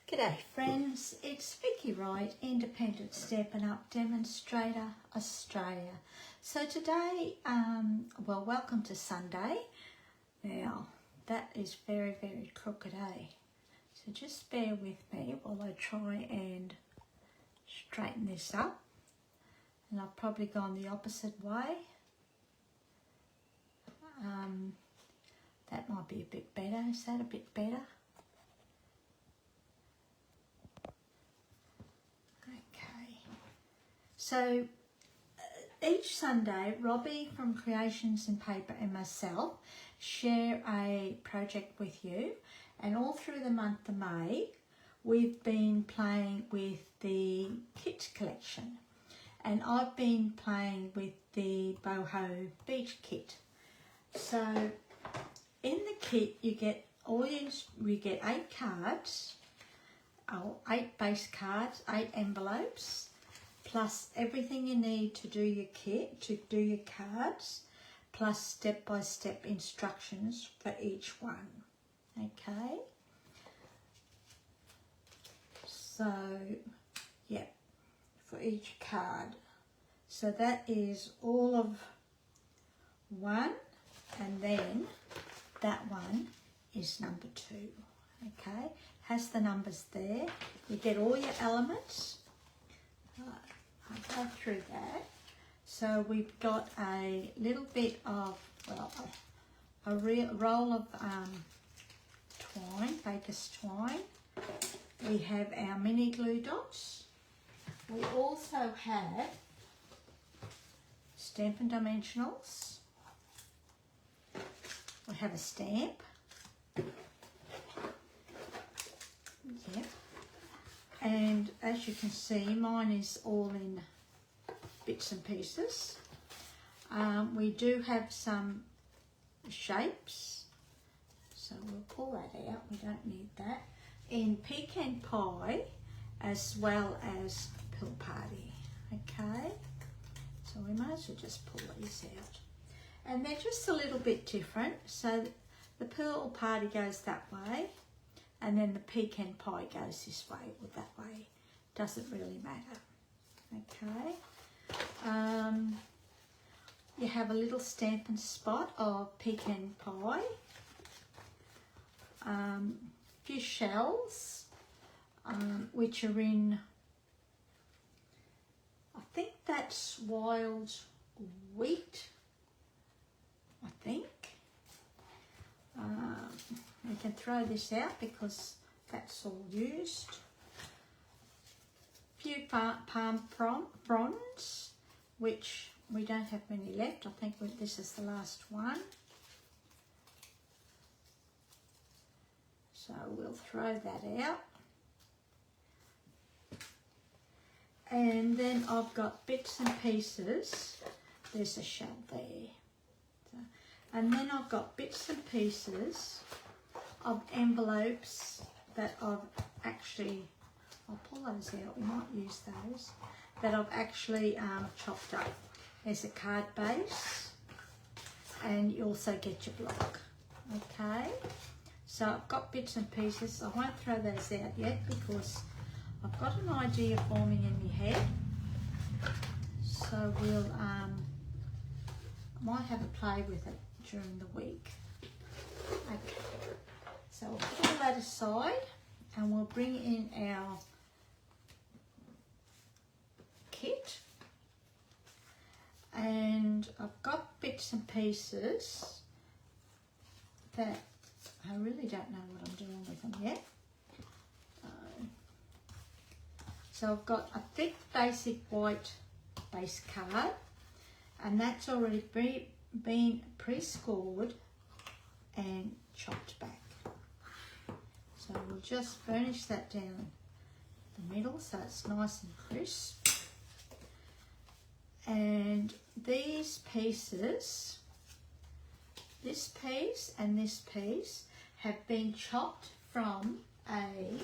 G'day friends, it's Vicky Wright, Independent Stampin' Up Demonstrator, Australia. So today, welcome to Sunday. Now, that is very, very crooked, eh? So just bear with me while I try and straighten this up. And I've probably gone the opposite way. That might be a bit better. Is that a bit better? So each Sunday, Robbie from Creations in Paper and myself share a project with you, and all through the month of May we've been playing with the kit collection, and I've been playing with the Boho beach kit. So in the kit you get we get 8 cards, 8 base cards, 8 envelopes, plus everything you need to do your kit, to do your cards, plus step-by-step instructions for each one, okay? So, yeah, for each card. So that is all of one, and then that one is number 2, okay? Has the numbers there. You get all your elements. I'll go through that. So we've got a little bit of, well, a roll of twine, baker's twine. We have our mini glue dots. We also have Stampin' Dimensionals. We have a stamp. Yep. And as you can see, mine is all in bits and pieces. We do have some shapes, so we'll pull that out. We don't need that. In pecan pie, as well as pill party. Okay, so we might as well just pull these out. And they're just a little bit different. So the pill party goes that way, and then the pecan pie goes this way or that way. Doesn't really matter. Okay. You have a little Stampin' Spot of pecan pie. Few shells, which are in, I think that's wild wheat, I think. We can throw this out because that's all used. Few palm fronds, which we don't have many left. I think this is the last one. So we'll throw that out. And then I've got bits and pieces. There's a shell there. And then I've got bits and pieces of envelopes that I've actually, I'll pull those out, we might use those, that I've actually chopped up. There's a card base, and you also get your block, okay? So I've got bits and pieces. I won't throw those out yet because I've got an idea forming in my head. So we'll, might have a play with it during the week. Okay, so we'll put all that aside and we'll bring in our kit. And I've got bits and pieces that I really don't know what I'm doing with them yet. So I've got a thick basic white base card, and that's already been pre-scored and chopped back. So we'll just burnish that down the middle so it's nice and crisp. And these pieces, this piece and this piece, have been chopped from a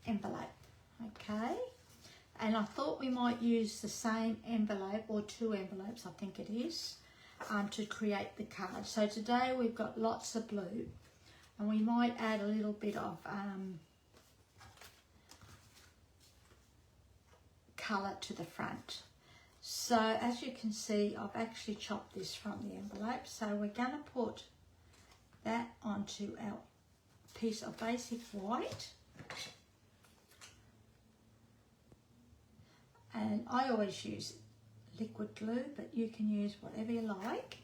envelope, okay? And I thought we might use the same envelope, or 2 envelopes I think it is, to create the card. So today we've got lots of blue. And we might add a little bit of colour to the front. So as you can see, I've actually chopped this from the envelope. So we're going to put that onto our piece of basic white. And I always use liquid glue, but you can use whatever you like.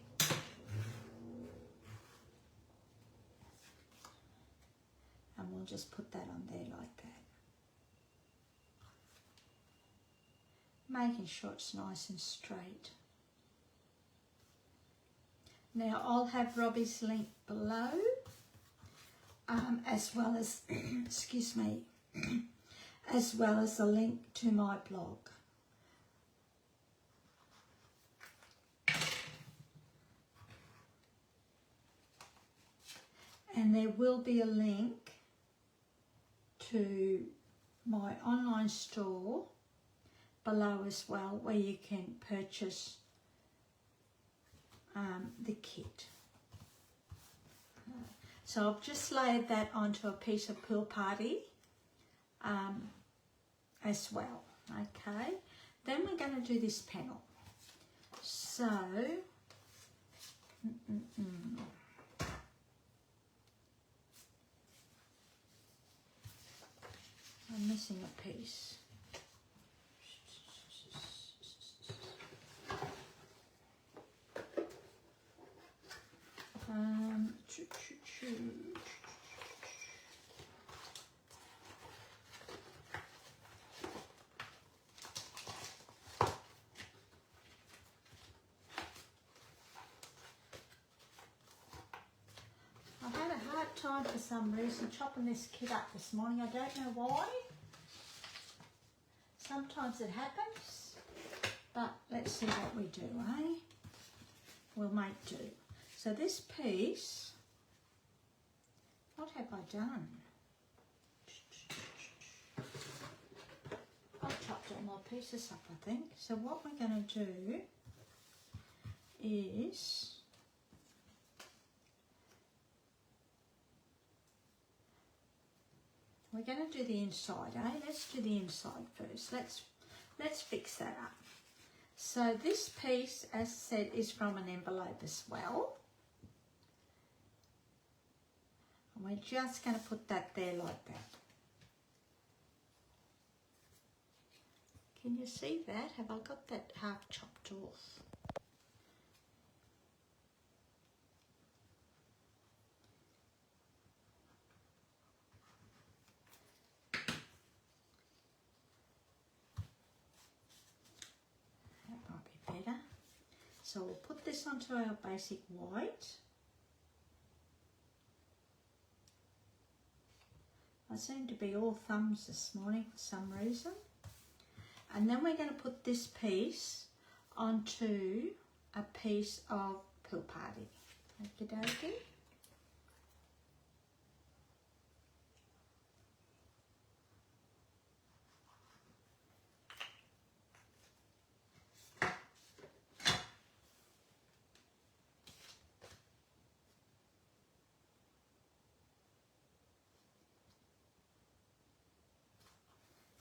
And we'll just put that on there like that. Making sure it's nice and straight. Now I'll have Robbie's link below, as well as, excuse me, as well as a link to my blog. And there will be a link to my online store below as well, where you can purchase the kit. So I've just laid that onto a piece of Pool Party as well. Okay, then we're going to do this panel. So I'm missing a piece. I've had a hard time for some reason chopping this kit up this morning. I don't know why. Sometimes it happens, but let's see what we do, eh? We'll make do. So this piece, what have I done? I've chopped all my pieces up, I think. So what we're going to do is we're going to do the inside, eh? Let's do the inside first. Let's fix that up. So this piece, as I said, is from an envelope as well. And we're just going to put that there like that. Can you see that? Have I got that half chopped off? That might be better. So we'll put this onto our basic white. I seem to be all thumbs this morning for some reason. And then we're going to put this piece onto a piece of Pool Party. Okie dokie.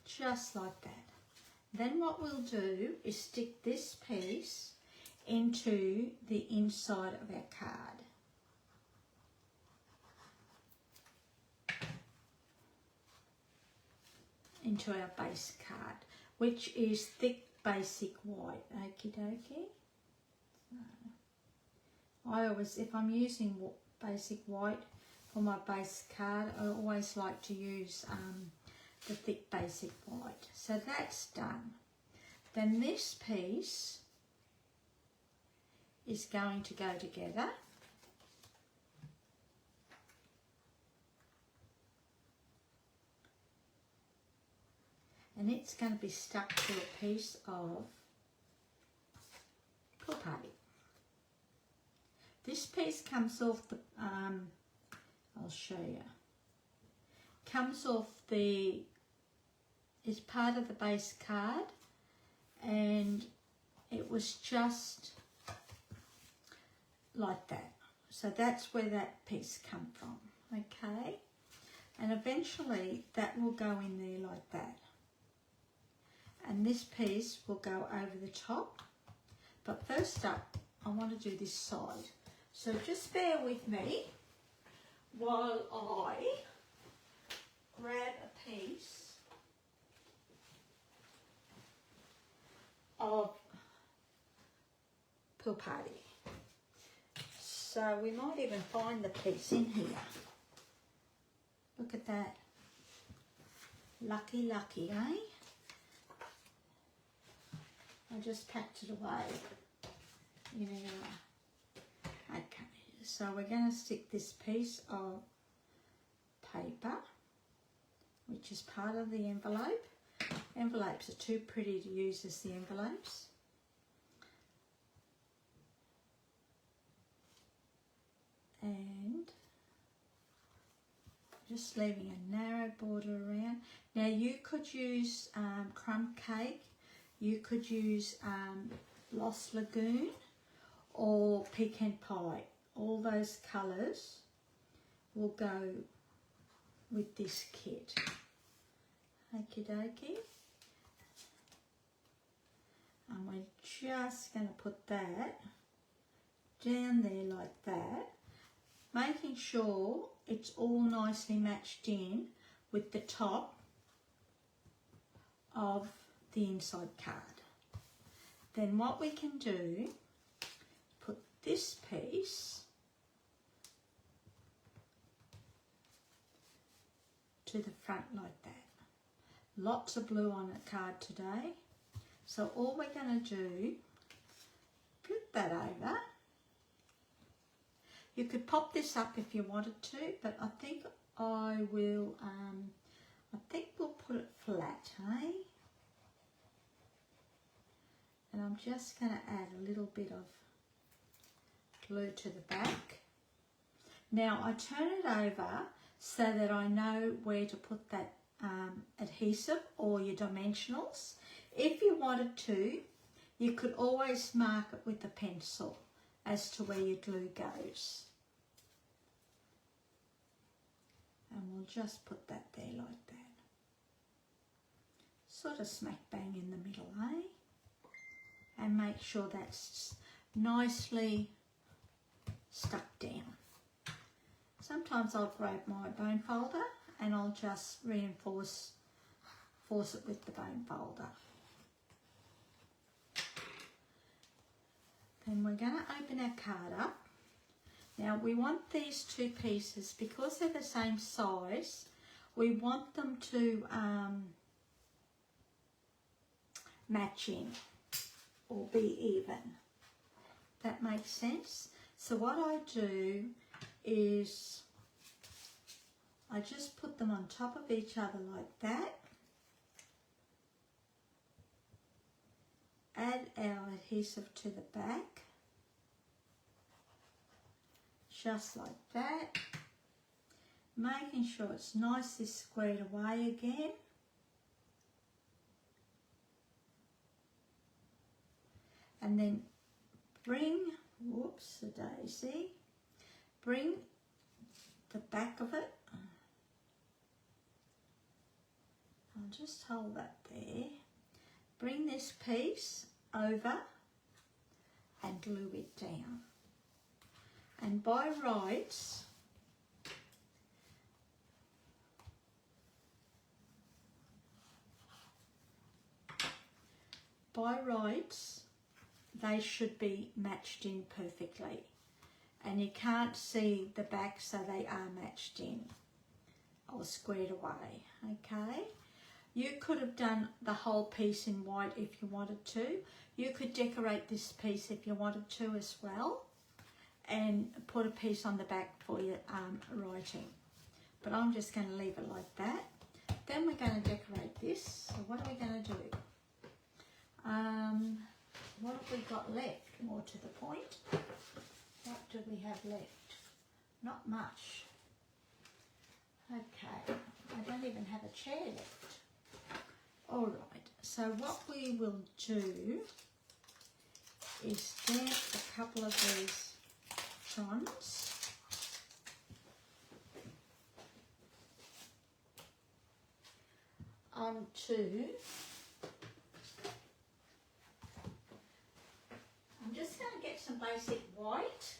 Just like that. Then what we'll do is stick this piece into the inside of our card. Into our base card, which is thick basic white. Okie dokie. I always, if I'm using basic white for my base card, I always like to use the thick basic white. So that's done. Then this piece is going to go together. And it's going to be stuck to a piece of Pool Party. This piece comes off the, I'll show you. Comes off the, is part of the base card, and it was just like that. So that's where that piece come from. okay? And eventually that will go in there like that. And this piece will go over the top. But first up, I want to do this side. So just bear with me while I grab a piece of Pilpati. So we might even find the piece in here. Look at that. Lucky, lucky, eh? I just packed it away. Okay, so we're going to stick this piece of paper, which is part of the envelope. Envelopes are too pretty to use as the envelopes. And just leaving a narrow border around. Now you could use crumb cake, you could use Lost Lagoon or pecan pie. All those colours will go with this kit. Okie dokie. And we're just going to put that down there like that, making sure it's all nicely matched in with the top of the inside card. Then what we can do, put this piece to the front like that. Lots of blue on the card today. So all we're going to do, flip that over. You could pop this up if you wanted to, but I think I will, I think we'll put it flat, eh? And I'm just going to add a little bit of glue to the back. Now I turn it over so that I know where to put that adhesive or your dimensionals. If you wanted to, you could always mark it with a pencil as to where your glue goes. And we'll just put that there like that. Sort of smack bang in the middle, eh? And make sure that's nicely stuck down. Sometimes I'll grab my bone folder and I'll just reinforce it with the bone folder. Then we're going to open our card up. Now we want these two pieces, because they're the same size, we want them to match in or be even. That makes sense? So what I do is I just put them on top of each other like that. Add our adhesive to the back. Just like that. Making sure it's nicely squared away again. And then bring, whoops, a daisy, bring the back of it. I'll just hold that there. Bring this piece over and glue it down. And by rights, they should be matched in perfectly. And you can't see the back, so they are matched in or squared away, okay? You could have done the whole piece in white if you wanted to. You could decorate this piece if you wanted to as well, and put a piece on the back for your writing. But I'm just going to leave it like that. Then we're going to decorate this. So what are we going to do? What have we got left? More to the point. What do we have left? Not much. Okay, I don't even have a chair left. All right, so what we will do is stamp a couple of these chons. on to, I'm just going to get some basic white.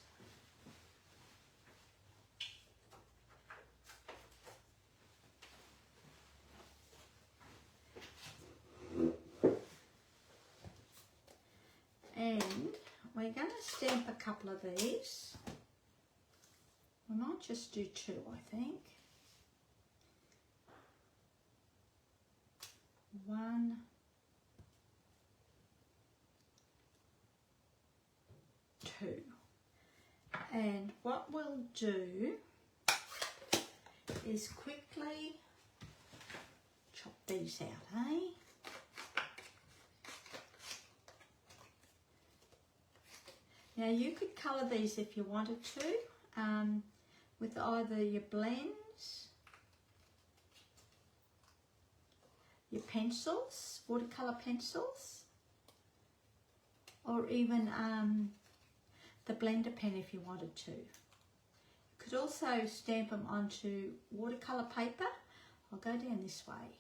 And we're going to stamp a couple of these. We might just do 2, I think. 1, 2. And what we'll do is quickly chop these out, eh? Now you could colour these if you wanted to, with either your blends, your pencils, watercolour pencils, or even the blender pen if you wanted to. You could also stamp them onto watercolour paper. I'll go down this way.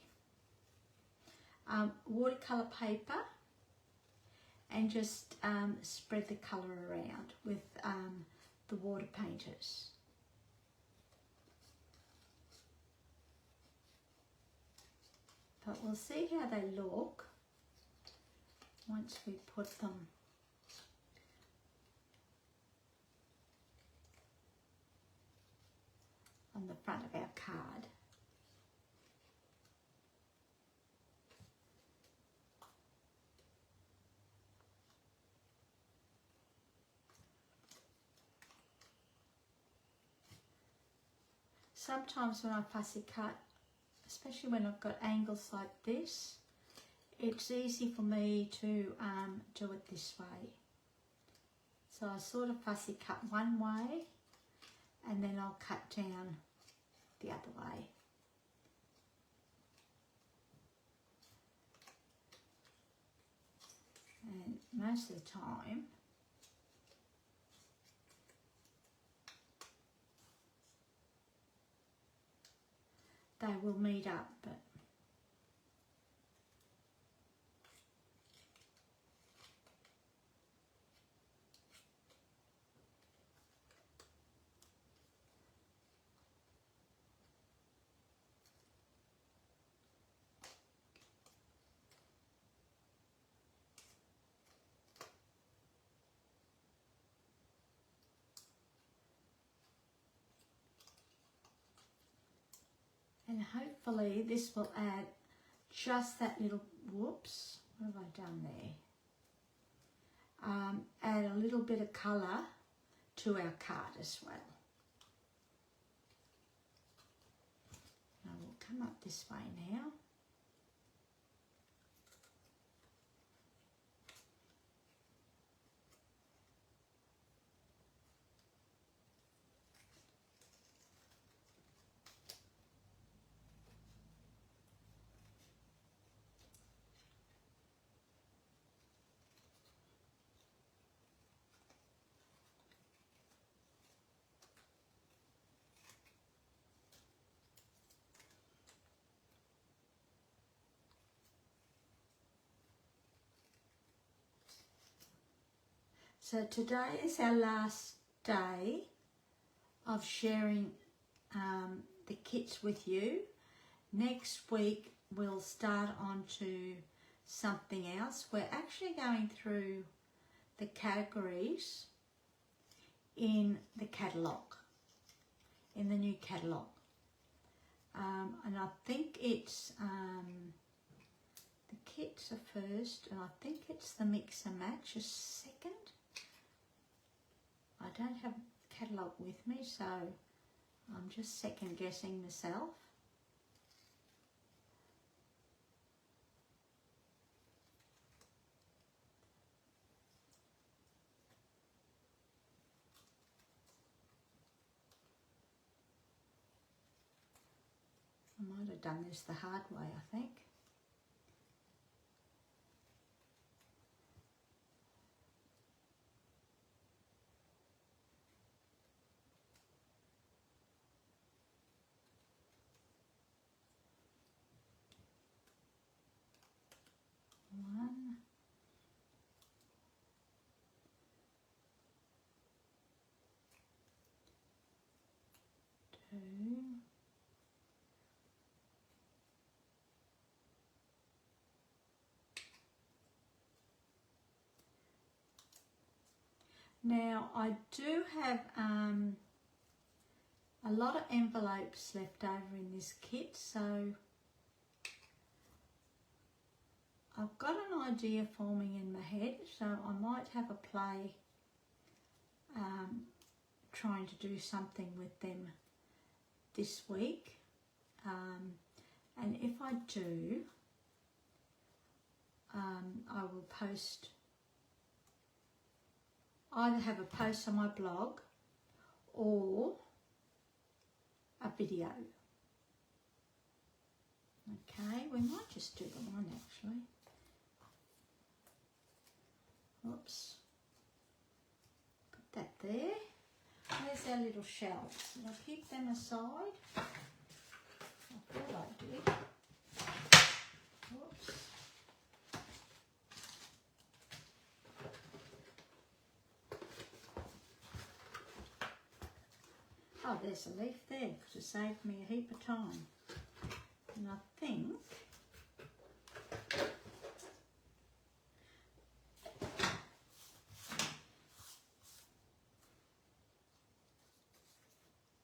Watercolour paper, and just spread the colour around with the water painters. But we'll see how they look once we put them on the front of our card. Sometimes when I fussy cut, especially when I've got angles like this, it's easy for me to do it this way. So I sort of fussy cut one way and then I'll cut down the other way. And most of the time, they will meet up, but and hopefully this will add just that little, whoops, what have I done there? Add a little bit of colour to our card as well. Now we'll come up this way now. So today is our last day of sharing the kits with you. Next week we'll start on to something else. We're actually going through the categories in the catalogue, in the new catalogue. And I think it's, the kits are first, and I think it's the mix and match is second. I don't have a catalogue with me, so I'm just second guessing myself. I might have done this the hard way, I think. 2. Now I do have a lot of envelopes left over in this kit, so I've got an idea forming in my head, so I might have a play trying to do something with them this week, and if I do, I will post, either have a post on my blog or a video. Okay, we might just do the one actually. Oops. Put that there. There's our little shelves. I'll keep them aside. I thought I did. Oops. Oh, there's a leaf there because it saved me a heap of time. And I think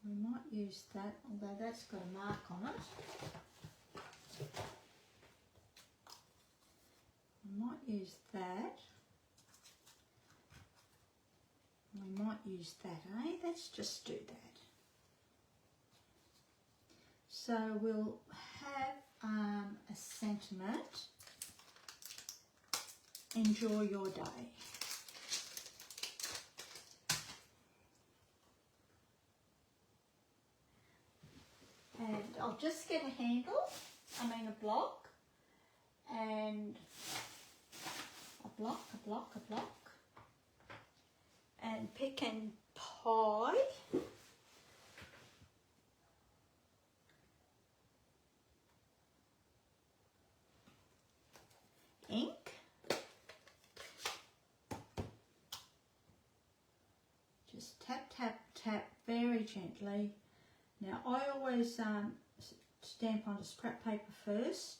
we might use that, although that's got a mark on it. We might use that. We might use that, eh? Let's just do that. So we'll have a sentiment. Enjoy your day. And I'll just get a handle, a block, and a block, and pick and pie. Ink. Just tap, tap, tap very gently. Now I always stamp onto scrap paper first,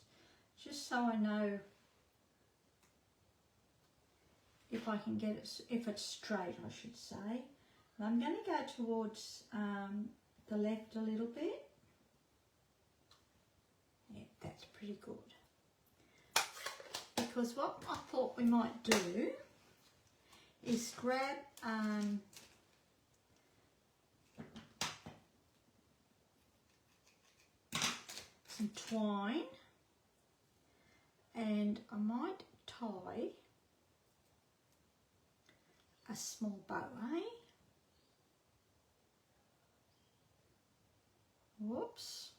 just so I know if I can get it, if it's straight I should say. And I'm going to go towards the left a little bit. Yeah, that's pretty good. Because what I thought we might do is grab some twine, and I might tie a small bow, eh? Whoops.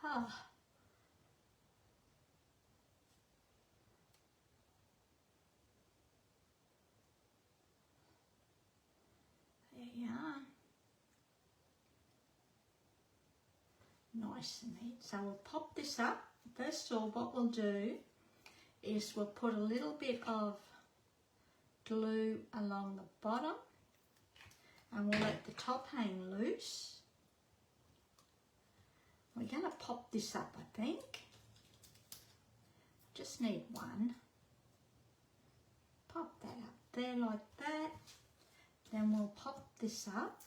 Ah. There you are. Nice and neat. So we'll pop this up. First of all, what we'll do is we'll put a little bit of glue along the bottom, and we'll let the top hang loose. We're going to pop this up, I think. Just need one. Pop that up there like that. Then we'll pop this up.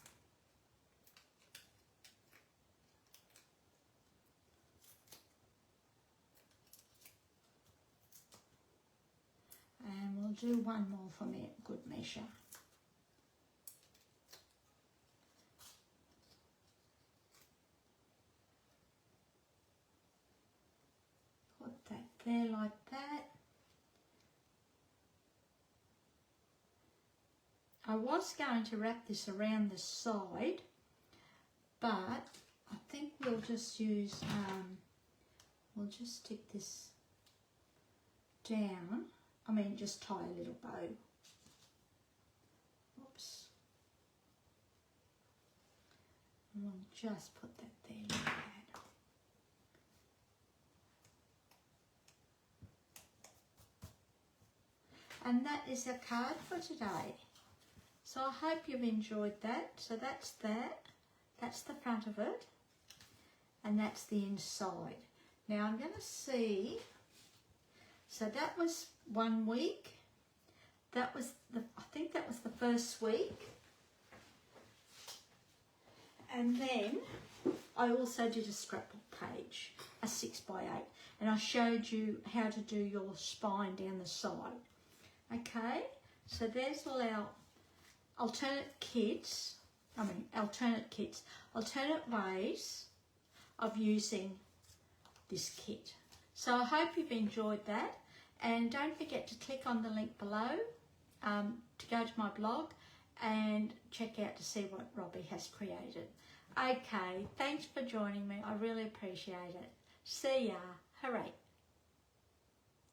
And we'll do one more for me, good measure. Put that there like that. I was going to wrap this around the side, but I think we'll just use, we'll just stick this down. I mean, just tie a little bow. Oops. We'll just put that there like that. And that is our card for today. So I hope you've enjoyed that. So that's that. That's the front of it. And that's the inside. Now I'm going to see. So that was 1 week. That was I think that was the first week. And then I also did a scrapbook page, a 6x8. And I showed you how to do your spine down the side. Okay, so there's all our alternate ways of using this kit. So I hope you've enjoyed that, and don't forget to click on the link below to go to my blog and check out to see what Robbie has created. Okay, thanks for joining me. I really appreciate it. See ya. Hooray.